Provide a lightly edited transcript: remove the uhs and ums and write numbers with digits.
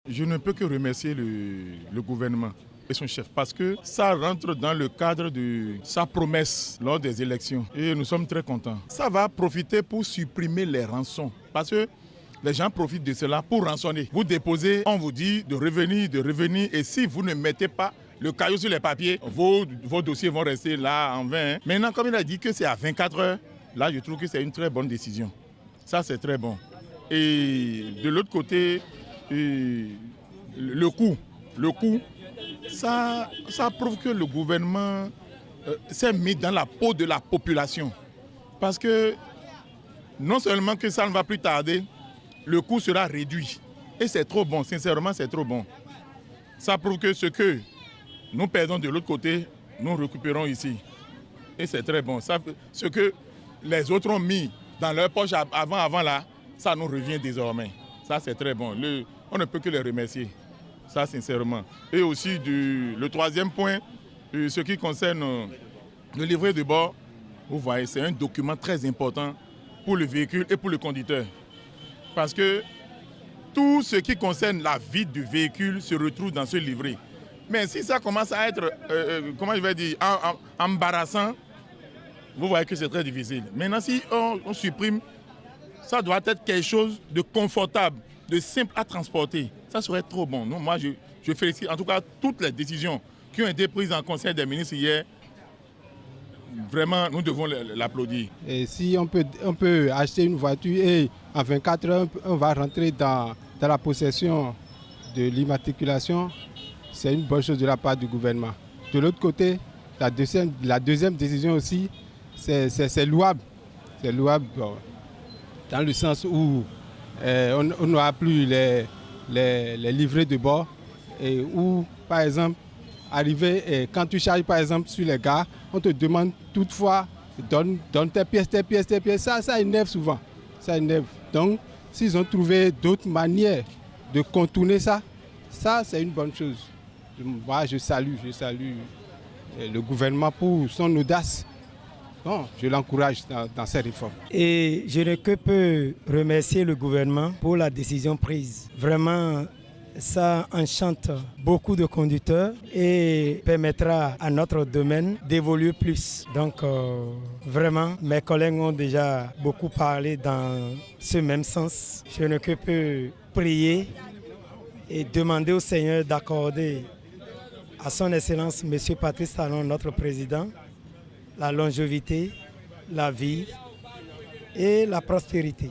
Je ne peux que remercier le gouvernement et son chef parce que ça rentre dans le cadre de sa promesse lors des élections et nous sommes très contents. Ça va profiter pour supprimer les rançons parce que les gens profitent de cela pour rançonner. Vous déposez, on vous dit de revenir et si vous ne mettez pas le caillou sur les papiers, vos dossiers vont rester là en vain. Maintenant, comme il a dit que c'est à 24 heures, là je trouve que c'est une très bonne décision. Ça c'est très bon. Et de l'autre côté, le coût, ça prouve que le gouvernement s'est mis dans la peau de la population. Parce que non seulement que ça ne va plus tarder, le coût sera réduit. Et c'est trop bon, sincèrement c'est trop bon. Ça prouve que ce que nous perdons de l'autre côté, nous récupérons ici. Et c'est très bon. Ce que les autres ont mis dans leur poche avant là, ça nous revient désormais. Ça c'est très bon. On ne peut que les remercier. Ça sincèrement. Et aussi le troisième point, ce qui concerne le livret de bord, vous voyez, c'est un document très important pour le véhicule et pour le conducteur. Parce que tout ce qui concerne la vie du véhicule se retrouve dans ce livret. Mais si ça commence à être, comment je vais dire, embarrassant, vous voyez que c'est très difficile. Maintenant, si on supprime, ça doit être quelque chose de confortable, de simple à transporter. Ça serait trop bon. Non, moi, je félicite en tout cas toutes les décisions qui ont été prises en Conseil des ministres hier. Vraiment, nous devons l'applaudir. Et si on peut acheter une voiture et en 24 heures, on va rentrer dans la possession de l'immatriculation, c'est une bonne chose de la part du gouvernement. De l'autre côté, la deuxième décision aussi, c'est louable. C'est louable dans le sens où on n'aura plus les livrets de bord et où, par exemple, quand tu charges par exemple sur les gares, on te demande toutefois, donne tes pièces. Ça énerve souvent. Ça énerve. Donc, s'ils ont trouvé d'autres manières de contourner ça, c'est une bonne chose. Moi, je salue le gouvernement pour son audace. Non, je l'encourage dans ces réformes. Et je ne peux remercier le gouvernement pour la décision prise. Vraiment, ça enchante beaucoup de conducteurs et permettra à notre domaine d'évoluer plus. Donc vraiment, mes collègues ont déjà beaucoup parlé dans ce même sens. Je ne peux prier et demander au Seigneur d'accorder à son Excellence M. Patrice Talon, notre président, la longévité, la vie et la prospérité.